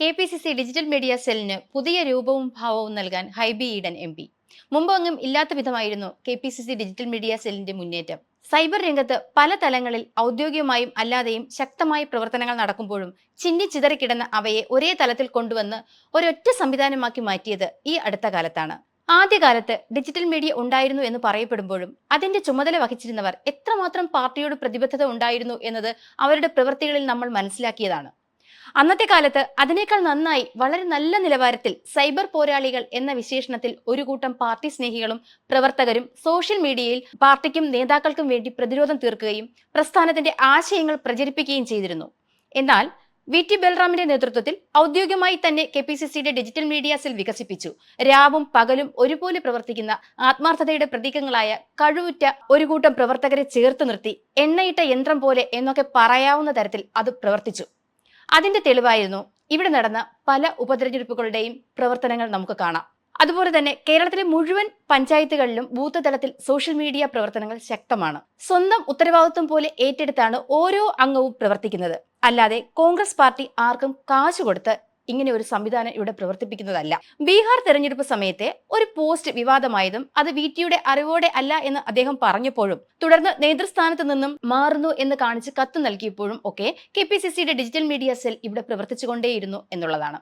KPCC digital media സെല്ലിന് പുതിയ രൂപവും ഭാവവും നൽകാൻ ഹൈബി ഈഡൻ എം.പി. മുമ്പെങ്ങും ഇല്ലാത്ത വിധമായിരുന്നു കെ.പി.സി.സി ഡിജിറ്റൽ മീഡിയ സെല്ലിന്റെ മുന്നേറ്റം. സൈബർ രംഗത്ത് പല തലങ്ങളിൽ ഔദ്യോഗികമായും അല്ലാതെയും ശക്തമായ പ്രവർത്തനങ്ങൾ നടക്കുമ്പോഴും ചിന്നിച്ചിതറിക്കിടന്ന അവയെ ഒരേ തലത്തിൽ കൊണ്ടുവന്ന് ഒരൊറ്റ സംവിധാനമാക്കി മാറ്റിയത് ഈ അടുത്ത കാലത്താണ്. ആദ്യകാലത്ത് ഡിജിറ്റൽ മീഡിയ ഉണ്ടായിരുന്നു എന്ന് പറയപ്പെടുമ്പോഴും അതിന്റെ ചുമതല വഹിച്ചിരുന്നവർ എത്രമാത്രം പാർട്ടിയോട് പ്രതിബദ്ധത ഉണ്ടായിരുന്നു എന്നത് അവരുടെ പ്രവൃത്തികളിൽ നമ്മൾ മനസ്സിലാക്കിയതാണ്. അന്നത്തെ കാലത്ത് അതിനേക്കാൾ നന്നായി വളരെ നല്ല നിലവാരത്തിൽ സൈബർ പോരാളികൾ എന്ന വിശേഷണത്തിൽ ഒരു കൂട്ടം പാർട്ടി സ്നേഹികളും പ്രവർത്തകരും സോഷ്യൽ മീഡിയയിൽ പാർട്ടിക്കും നേതാക്കൾക്കും വേണ്ടി പ്രതിരോധം തീർക്കുകയും പ്രസ്ഥാനത്തിന്റെ ആശയങ്ങൾ പ്രചരിപ്പിക്കുകയും ചെയ്തിരുന്നു. എന്നാൽ വി.ടി. ബൽറാമിന്റെ നേതൃത്വത്തിൽ ഔദ്യോഗികമായി തന്നെ കെ.പി.സി.സിയുടെ ഡിജിറ്റൽ മീഡിയ സെൽ വികസിപ്പിച്ചു. രാവും പകലും ഒരുപോലെ പ്രവർത്തിക്കുന്ന ആത്മാർത്ഥതയുടെ പ്രതീകങ്ങളായ കഴിവുറ്റ ഒരു കൂട്ടം പ്രവർത്തകരെ ചേർത്ത് നിർത്തി എണ്ണയിട്ട യന്ത്രം പോലെ എന്നൊക്കെ പറയാവുന്ന തരത്തിൽ അത് പ്രവർത്തിച്ചു. അതിന്റെ തെളിവായിരുന്നു ഇവിടെ നടന്ന പല ഉപതെരഞ്ഞെടുപ്പുകളുടെയും പ്രവർത്തനങ്ങൾ നമുക്ക് കാണാം. അതുപോലെ തന്നെ കേരളത്തിലെ മുഴുവൻ പഞ്ചായത്തുകളിലും ബൂത്ത് തലത്തിൽ സോഷ്യൽ മീഡിയ പ്രവർത്തനങ്ങൾ ശക്തമാണ്. സ്വന്തം ഉത്തരവാദിത്വം പോലെ ഏറ്റെടുത്താണ് ഓരോ അംഗവും പ്രവർത്തിക്കുന്നത്. അല്ലാതെ കോൺഗ്രസ് പാർട്ടി ആർക്കും കാശ് കൊടുത്ത് ഇങ്ങനെ ഒരു സംവിധാനം ഇവിടെ പ്രവർത്തിപ്പിക്കുന്നതല്ല. ബീഹാർ തെരഞ്ഞെടുപ്പ് സമയത്തെ ഒരു പോസ്റ്റ് വിവാദമായതും അത് വി.ടിയുടെ അറിവോടെ അല്ല എന്ന് അദ്ദേഹം പറഞ്ഞപ്പോഴും തുടർന്ന് നേതൃസ്ഥാനത്ത് നിന്നും മാറുന്നു എന്ന് കാണിച്ച് കത്ത് നൽകിയപ്പോഴും ഒക്കെ കെ.പി.സി.സിയുടെ ഡിജിറ്റൽ മീഡിയ സെൽ ഇവിടെ പ്രവർത്തിച്ചുകൊണ്ടേയിരുന്നു എന്നുള്ളതാണ്.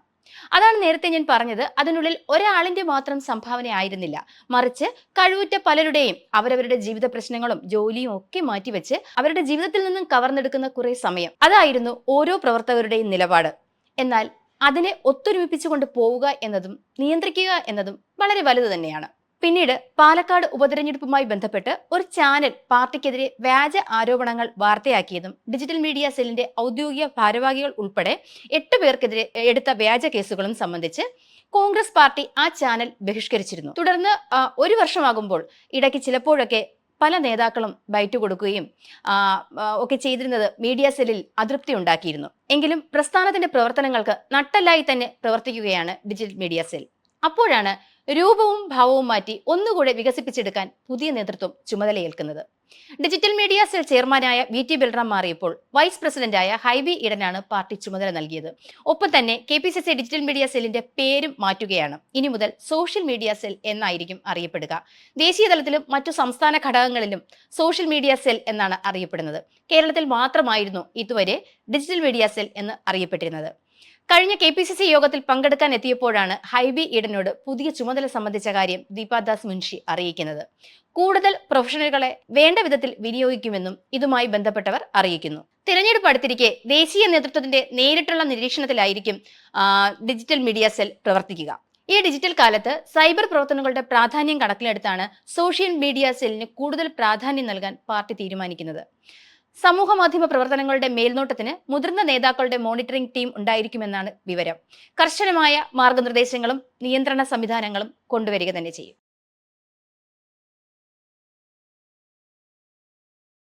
അതാണ് നേരത്തെ ഞാൻ പറഞ്ഞത്, അതിനുള്ളിൽ ഒരാളിന്റെ മാത്രം സംഭാവന ആയിരുന്നില്ല, മറിച്ച് കഴിവുറ്റ പലരുടെയും അവരവരുടെ ജീവിത പ്രശ്നങ്ങളും ജോലിയും ഒക്കെ മാറ്റിവെച്ച് അവരുടെ ജീവിതത്തിൽ നിന്നും കവർന്നെടുക്കുന്ന കുറെ സമയം, അതായിരുന്നു ഓരോ പ്രവർത്തകരുടെയും നിലപാട്. എന്നാൽ അതിനെ ഒത്തൊരുമിപ്പിച്ചുകൊണ്ട് പോവുക എന്നതും നിയന്ത്രിക്കുക എന്നതും വളരെ വലുത് തന്നെയാണ്. പിന്നീട് പാലക്കാട് ഉപതെരഞ്ഞെടുപ്പുമായി ബന്ധപ്പെട്ട് ഒരു ചാനൽ പാർട്ടിക്കെതിരെ വ്യാജ ആരോപണങ്ങൾ വാർത്തയാക്കിയതും ഡിജിറ്റൽ മീഡിയ സെല്ലിന്റെ ഔദ്യോഗിക ഭാരവാഹികൾ ഉൾപ്പെടെ 8 പേർക്കെതിരെ എടുത്ത വ്യാജ കേസുകളും സംബന്ധിച്ച് കോൺഗ്രസ് പാർട്ടി ആ ചാനൽ ബഹിഷ്കരിച്ചിരുന്നു. തുടർന്ന് ഒരു വർഷമാകുമ്പോൾ ഇടയ്ക്ക് ചിലപ്പോഴൊക്കെ പല നേതാക്കളും ബൈറ്റ് കൊടുക്കുകയും ഒക്കെ ചെയ്തിരുന്നത് മീഡിയ സെല്ലിൽ അതൃപ്തി ഉണ്ടാക്കിയിരുന്നു. എങ്കിലും പ്രസ്ഥാനത്തിന്റെ പ്രവർത്തനങ്ങൾക്ക് നട്ടെല്ലായി തന്നെ പ്രവർത്തിക്കുകയാണ് ഡിജിറ്റൽ മീഡിയ സെൽ. അപ്പോഴാണ് രൂപവും ഭാവവും മാറ്റി ഒന്നുകൂടെ വികസിപ്പിച്ചെടുക്കാൻ പുതിയ നേതൃത്വം ചുമതലയേൽക്കുന്നത്. ഡിജിറ്റൽ മീഡിയ സെൽ ചെയർമാനായ വി.ടി. ബൽറാം മാറിയപ്പോൾ വൈസ് പ്രസിഡന്റായ ഹൈബി ഈഡനാണ് പാർട്ടി ചുമതല നൽകിയത്. ഒപ്പം തന്നെ കെ.പി.സി.സി ഡിജിറ്റൽ മീഡിയ സെല്ലിന്റെ പേരും മാറ്റുകയാണ്. ഇനി മുതൽ സോഷ്യൽ മീഡിയ സെൽ എന്നായിരിക്കും അറിയപ്പെടുക. ദേശീയ തലത്തിലും മറ്റു സംസ്ഥാന ഘടകങ്ങളിലും സോഷ്യൽ മീഡിയ സെൽ എന്നാണ് അറിയപ്പെടുന്നത്. കേരളത്തിൽ മാത്രമായിരുന്നു ഇതുവരെ ഡിജിറ്റൽ മീഡിയ സെൽ എന്ന് അറിയപ്പെട്ടിരുന്നത്. കഴിഞ്ഞ കെ.പി.സി.സി യോഗത്തിൽ പങ്കെടുക്കാൻ എത്തിയപ്പോഴാണ് ഹൈബി ഈഡനോട് പുതിയ ചുമതല സംബന്ധിച്ച കാര്യം ദീപാദാസ് മുൻഷി അറിയിക്കുന്നത്. കൂടുതൽ പ്രൊഫഷണലുകളെ വേണ്ട വിധത്തിൽ വിനിയോഗിക്കുമെന്നും ഇതുമായി ബന്ധപ്പെട്ടവർ അറിയിക്കുന്നു. തിരഞ്ഞെടുപ്പ് അടുത്തിരിക്കെ ദേശീയ നേതൃത്വത്തിന്റെ നേരിട്ടുള്ള നിരീക്ഷണത്തിലായിരിക്കും ഡിജിറ്റൽ മീഡിയ സെൽ പ്രവർത്തിക്കുക. ഈ ഡിജിറ്റൽ കാലത്ത് സൈബർ പ്രവർത്തനങ്ങളുടെ പ്രാധാന്യം കണക്കിലെടുത്താണ് സോഷ്യൽ മീഡിയ സെല്ലിന് കൂടുതൽ പ്രാധാന്യം നൽകാൻ പാർട്ടി തീരുമാനിക്കുന്നത്. സമൂഹ മാധ്യമ പ്രവർത്തനങ്ങളുടെ മേൽനോട്ടത്തിന് മുതിർന്ന നേതാക്കളുടെ മോണിറ്ററിംഗ് ടീം ഉണ്ടായിരിക്കുമെന്നാണ് വിവരം. കർശനമായ മാർഗനിർദ്ദേശങ്ങളും നിയന്ത്രണ സംവിധാനങ്ങളും കൊണ്ടുവരിക തന്നെ ചെയ്യും.